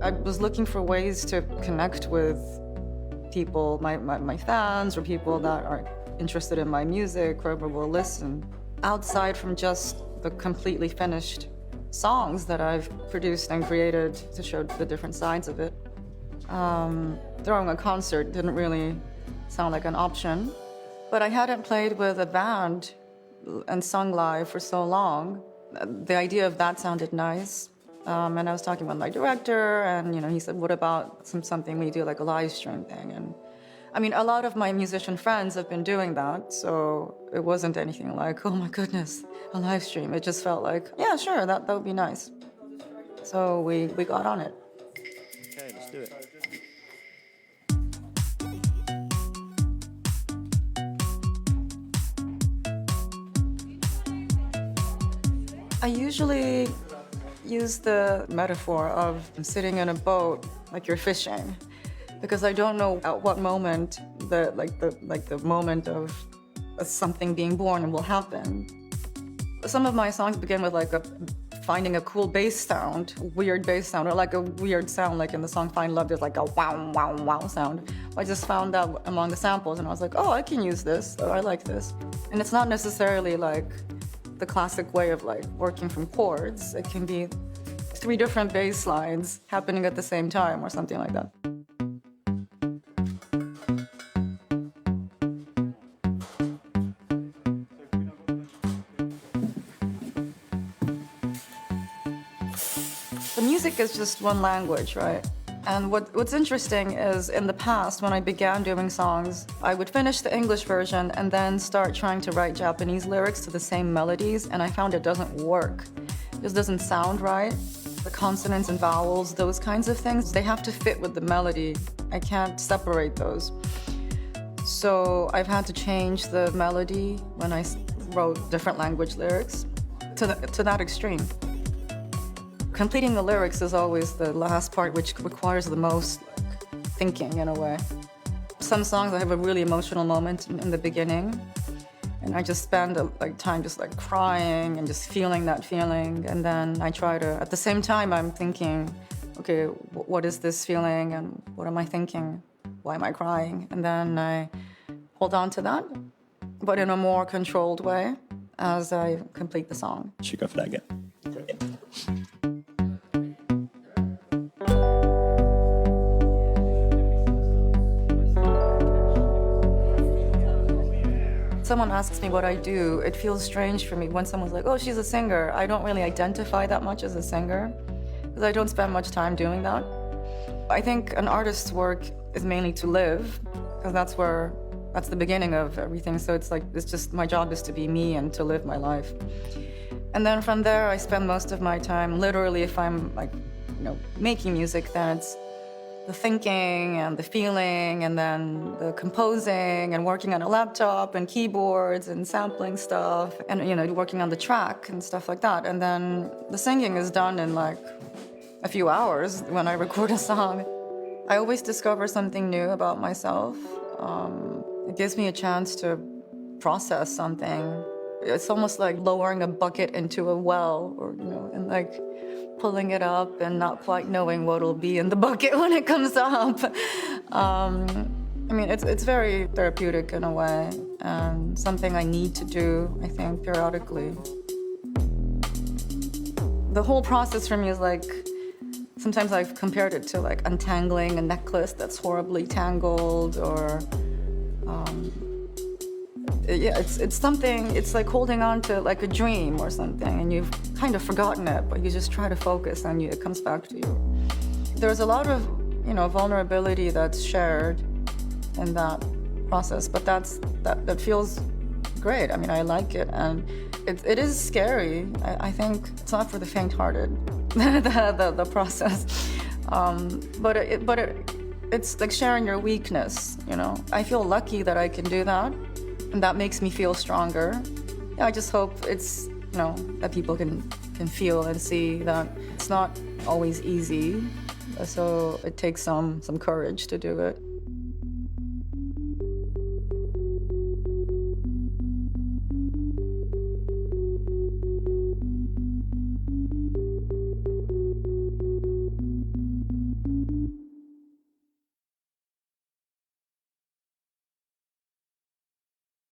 I was looking for ways to connect with people, my fans, or people that are interested in my music or will listen, outside from just the completely finished songs that I've produced and created to show the different sides of it. Throwing a concert didn't really sound like an option, but I hadn't played with a band and sung live for so long. The idea of that sounded nice. And I was talking with my director, and he said, what about something we do, like a live stream thing? And I mean, a lot of my musician friends have been doing that, so it wasn't anything like, oh my goodness, a live stream. It just felt like, yeah, sure, that would be nice. So we got on it. Okay, let's do it. I usually use the metaphor of sitting in a boat like you're fishing, because I don't know at what moment the moment of something being born will happen. Some of my songs begin with finding a cool bass sound, weird bass sound, or like a weird sound, like in the song Find Love, there's like a wow, wow, wow sound. I just found that among the samples, and I was like, oh, I can use this, or I like this. And it's not necessarily like the classic way of working from chords. It can be 3 different bass lines happening at the same time or something like that. The music is just one language, right? And what's interesting is, in the past, when I began doing songs, I would finish the English version and then start trying to write Japanese lyrics to the same melodies, and I found it doesn't work. It just doesn't sound right. The consonants and vowels, those kinds of things, they have to fit with the melody. I can't separate those. So I've had to change the melody when I wrote different language lyrics to that extreme. Completing the lyrics is always the last part, which requires the most thinking in a way. Some songs I have a really emotional moment in the beginning, and I just spend time just crying and just feeling that feeling, and then I try to, at the same time I'm thinking, okay, what is this feeling and what am I thinking? Why am I crying? And then I hold on to that, but in a more controlled way as I complete the song. Skicka flaggan. Someone asks me what I do, it feels strange for me when someone's like, oh, she's a singer. I don't really identify that much as a singer, because I don't spend much time doing that. I think an artist's work is mainly to live, because that's the beginning of everything. So it's just, my job is to be me and to live my life. And then from there, I spend most of my time, literally, if I'm making music, then it's the thinking and the feeling, and then the composing and working on a laptop and keyboards and sampling stuff and working on the track and stuff like that. And then the singing is done in a few hours when I record a song. I always discover something new about myself. It gives me a chance to process something. It's almost like lowering a bucket into a well, or and pulling it up and not quite knowing what'll be in the bucket when it comes up. I mean, it's very therapeutic in a way, and something I need to do, I think, periodically. The whole process for me is sometimes I've compared it to untangling a necklace that's horribly tangled, or it's something, it's like holding on to a dream or something, and you've kind of forgotten it, but you just try to focus and it comes back to you. There's a lot of, vulnerability that's shared in that process, but that feels great. I mean, I like it, and it is scary. I think it's not for the faint-hearted, the process. But it's like sharing your weakness, I feel lucky that I can do that. And that makes me feel stronger. I just hope it's, that people can feel and see that it's not always easy. So it takes some courage to do it.